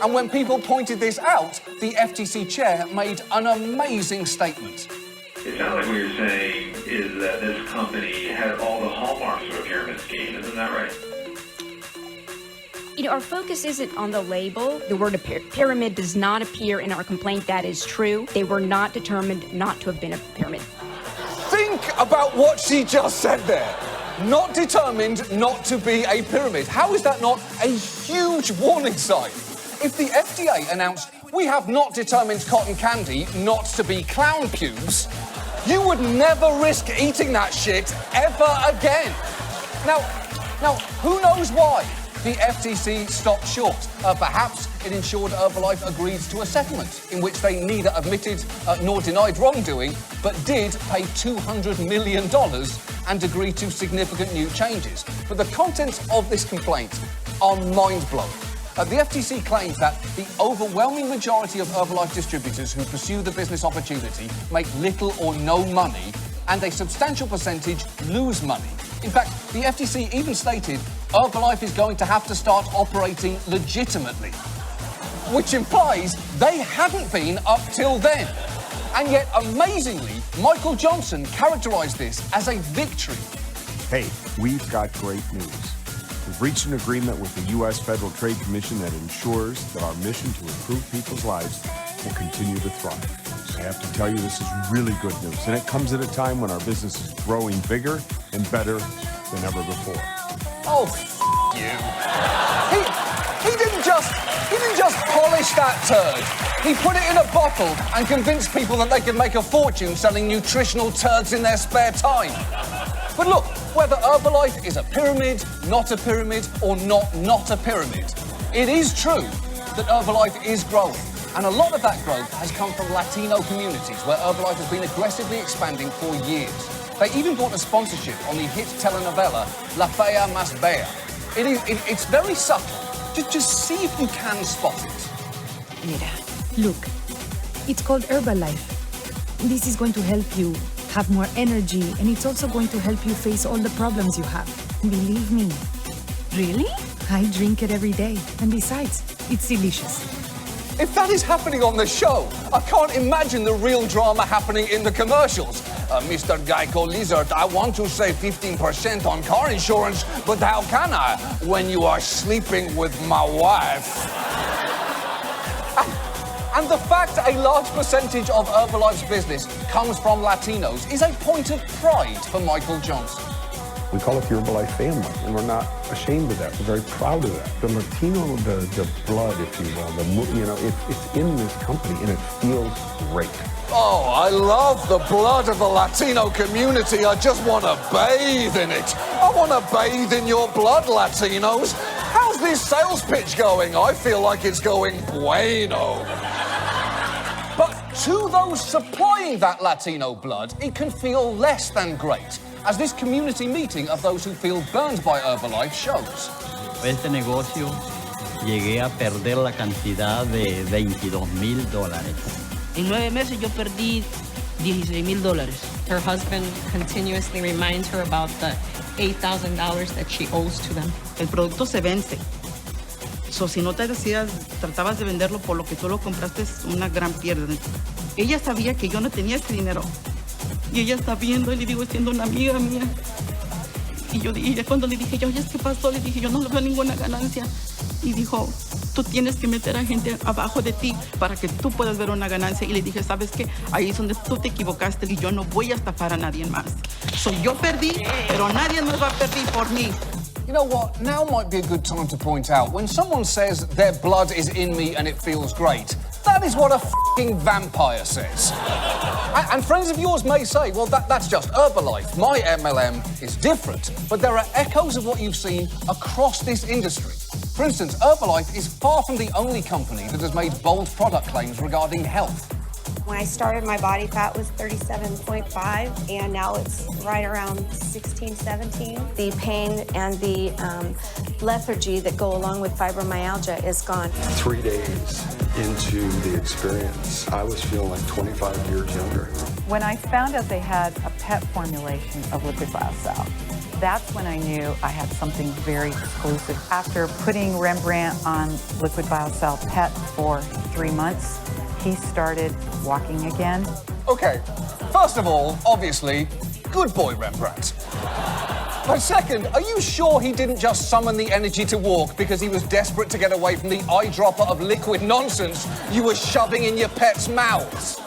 And when people pointed this out, the FTC chair made an amazing statement. It sounds like what you're saying is that this company had all the hallmarks of a pyramid scheme, isn't that right? You know, our focus isn't on the label. The word pyramid does not appear in our complaint. That is true. They were not determined not to have been a pyramid. Think about what she just said there. Not determined not to be a pyramid. How is that not a huge warning sign? If the FDA announced, we have not determined cotton candy not to be clown pubes, you would never risk eating that shit ever again. Now, who knows why the FTC stopped short? Perhaps it ensured Herbalife agreed to a settlement in which they neither admitted nor denied wrongdoing, but did pay $200 million and agree to significant new changes. But the contents of this complaint are mind-blowing. The FTC claims that the overwhelming majority of Herbalife distributors who pursue the business opportunity make little or no money, and a substantial percentage lose money. In fact, the FTC even stated Herbalife is going to have to start operating legitimately, which implies they hadn't been up till then. And yet, amazingly, Michael Johnson characterized this as a victory. Hey, we've got great news. We've reached an agreement with the U.S. Federal Trade Commission that ensures that our mission to improve people's lives will continue to thrive. I have to tell you, this is really good news, and it comes at a time when our business is growing bigger and better than ever before. Oh, you. He didn't just polish that turd. He put it in a bottle and convinced people that they could make a fortune selling nutritional turds in their spare time. But look, whether Herbalife is a pyramid, not a pyramid, or not a pyramid, it is true that Herbalife is growing. And a lot of that growth has come from Latino communities where Herbalife has been aggressively expanding for years. They even bought a sponsorship on the hit telenovela La Fea Más Bella. It's very subtle. Just see if you can spot it. Mira, look, it's called Herbalife. This is going to help you have more energy, and it's also going to help you face all the problems you have. Believe me. Really? I drink it every day, and besides, it's delicious. If that is happening on the show, I can't imagine the real drama happening in the commercials. Mr. Geico Lizard, I want to save 15% on car insurance, but how can I when you are sleeping with my wife? And the fact a large percentage of Herbalife's business comes from Latinos is a point of pride for Michael Johnson. We call it the Herbalife family, and we're not ashamed of that. We're very proud of that. The Latino, the blood, if you will, it's in this company, and it feels great. Oh, I love the blood of the Latino community. I just want to bathe in it. I want to bathe in your blood, Latinos. How's this sales pitch going? I feel like it's going bueno. But to those supplying that Latino blood, it can feel less than great, as this community meeting of those who feel burned by Herbalife shows. Este negocio llegué a perder la cantidad de $22,000. En 9 meses yo perdí $16,000. Her husband continuously reminds her about the $8,000 that she owes to them. El producto se vence. So, si no te decías, tratabas de venderlo por lo que tú lo compraste, es una gran pérdida. Ella sabía que yo no tenía ese dinero. Y ella está viendo, y le digo, siendo una amiga mía. Y ya cuando le dije, oye, ¿qué pasó? Le dije, yo no veo ninguna ganancia. Y dijo, tú tienes que meter a gente abajo de ti para que tú puedas ver una ganancia. Y le dije, ¿sabes qué? Ahí es donde tú te equivocaste y yo no voy a estafar a nadie más. So, yo perdí, pero nadie más va a perder por mí. You know what? Now might be a good time to point out, when someone says their blood is in me and it feels great, that is what a f***ing vampire says. And friends of yours may say, well, that's just Herbalife. My MLM is different. But there are echoes of what you've seen across this industry. For instance, Herbalife is far from the only company that has made bold product claims regarding health. When I started, my body fat was 37.5, and now it's right around 16, 17. The pain and the lethargy that go along with fibromyalgia is gone. 3 days into the experience, I was feeling like 25 years younger. When I found out they had a pet formulation of lipid biocell, That's when I knew I had something very exclusive. After putting Rembrandt on liquid biocell PET for 3 months, he started walking again. Okay, first of all, obviously, good boy Rembrandt. But second, are you sure he didn't just summon the energy to walk because he was desperate to get away from the eyedropper of liquid nonsense you were shoving in your pets' mouths?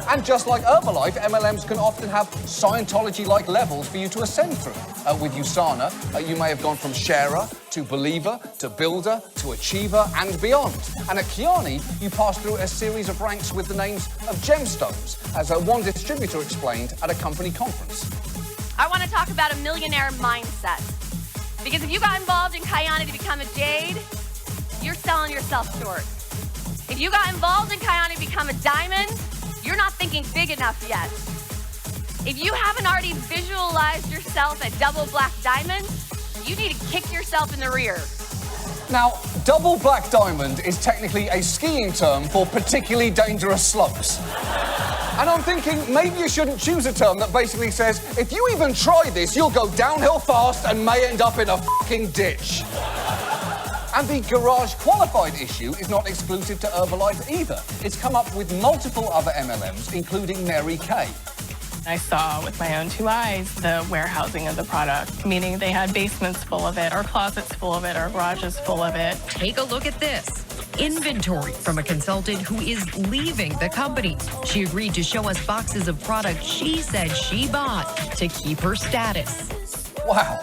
And just like Herbalife, MLMs can often have Scientology-like levels for you to ascend through. With USANA, you may have gone from sharer to believer to builder to achiever and beyond. And at Kiani, you pass through a series of ranks with the names of gemstones, as one distributor explained at a company conference. I want to talk about a millionaire mindset. Because if you got involved in Kiani to become a jade, you're selling yourself short. If you got involved in Kiani to become a diamond, you're not thinking big enough yet. If you haven't already visualized yourself at double black diamond, you need to kick yourself in the rear. Now, double black diamond is technically a skiing term for particularly dangerous slopes. And I'm thinking, maybe you shouldn't choose a term that basically says, if you even try this, you'll go downhill fast and may end up in a fucking ditch. And the garage qualified issue is not exclusive to Herbalife either. It's come up with multiple other MLMs, including Mary Kay. I saw with my own 2 eyes the warehousing of the product, meaning they had basements full of it, or closets full of it, or garages full of it. Take a look at this. Inventory from a consultant who is leaving the company. She agreed to show us boxes of products she said she bought to keep her status. Wow.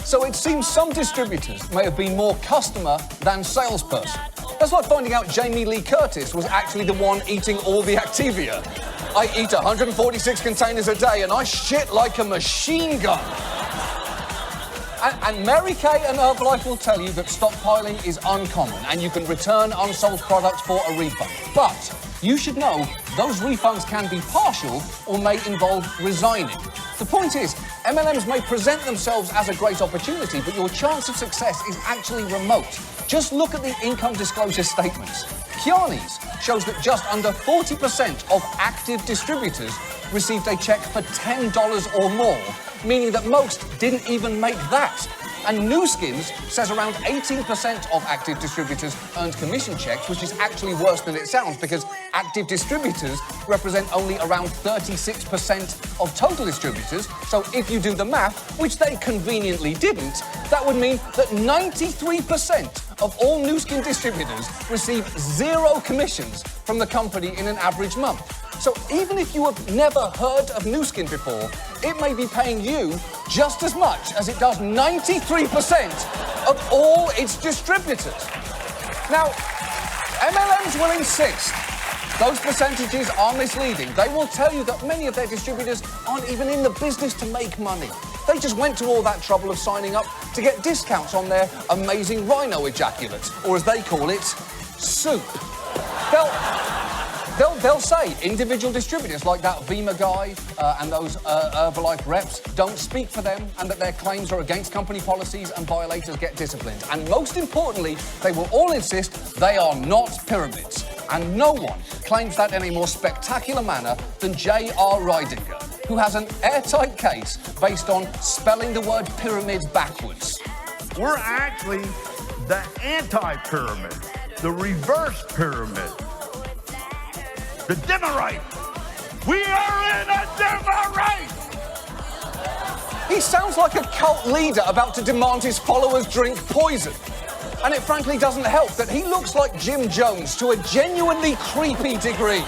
So it seems some distributors may have been more customer than salesperson. That's like finding out Jamie Lee Curtis was actually the one eating all the Activia. I eat 146 containers a day and I shit like a machine gun. And Mary Kay and Herbalife will tell you that stockpiling is uncommon and you can return unsold products for a refund. But you should know those refunds can be partial or may involve resigning. The point is, MLMs may present themselves as a great opportunity, but your chance of success is actually remote. Just look at the income disclosure statements. Kiani's shows that just under 40% of active distributors received a check for $10 or more, meaning that most didn't even make that. And Nu Skin's says around 18% of active distributors earned commission checks, which is actually worse than it sounds because active distributors represent only around 36% of total distributors. So if you do the math, which they conveniently didn't, that would mean that 93% of all Nu Skin distributors receive 0 commissions from the company in an average month. So even if you have never heard of Nu Skin before, it may be paying you just as much as it does 93% of all its distributors. Now, MLMs will insist those percentages are misleading. They will tell you that many of their distributors aren't even in the business to make money. They just went to all that trouble of signing up to get discounts on their amazing rhino ejaculate, or as they call it, soup. They'll say individual distributors like that Vima guy and those Herbalife reps don't speak for them and that their claims are against company policies and violators get disciplined. And most importantly, they will all insist they are not pyramids. And no one claims that in a more spectacular manner than J.R. Ridinger, who has an airtight case based on spelling the word pyramid backwards. We're actually the anti-pyramid, the reverse pyramid. The Demerite! We are in a Demerite! He sounds like a cult leader about to demand his followers drink poison. And it frankly doesn't help that he looks like Jim Jones to a genuinely creepy degree.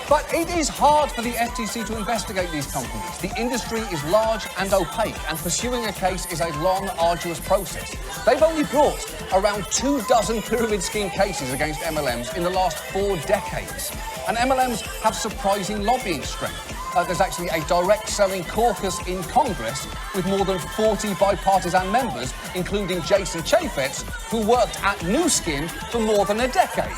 But it is hard for the FTC to investigate these companies. The industry is large and opaque, and pursuing a case is a long, arduous process. They've only brought around 24 pyramid scheme cases against MLMs in the last 4 decades. And MLMs have surprising lobbying strength. There's actually a direct selling caucus in Congress with more than 40 bipartisan members, including Jason Chaffetz, who worked at Nu Skin for more than a decade.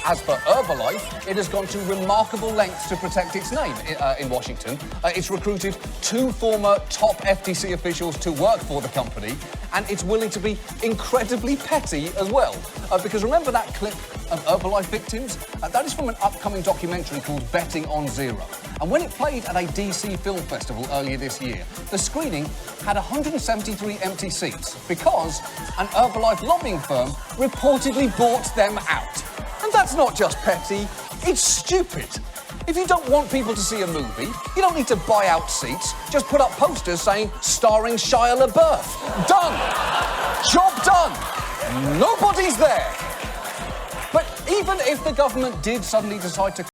As for Herbalife, it has gone to remarkable lengths to protect its name in Washington. It's recruited 2 former top FTC officials to work for the company, and it's willing to be incredibly petty as well. Because remember that clip of Herbalife victims? That is from an upcoming documentary called Betting on Zero. And when it played at a DC film festival earlier this year, the screening had 173 empty seats because an Herbalife lobbying firm reportedly bought them out. And that's not just petty, it's stupid. If you don't want people to see a movie, you don't need to buy out seats. Just put up posters saying, starring Shia LaBeouf. Done. Job done. Nobody's there. But even if the government did suddenly decide to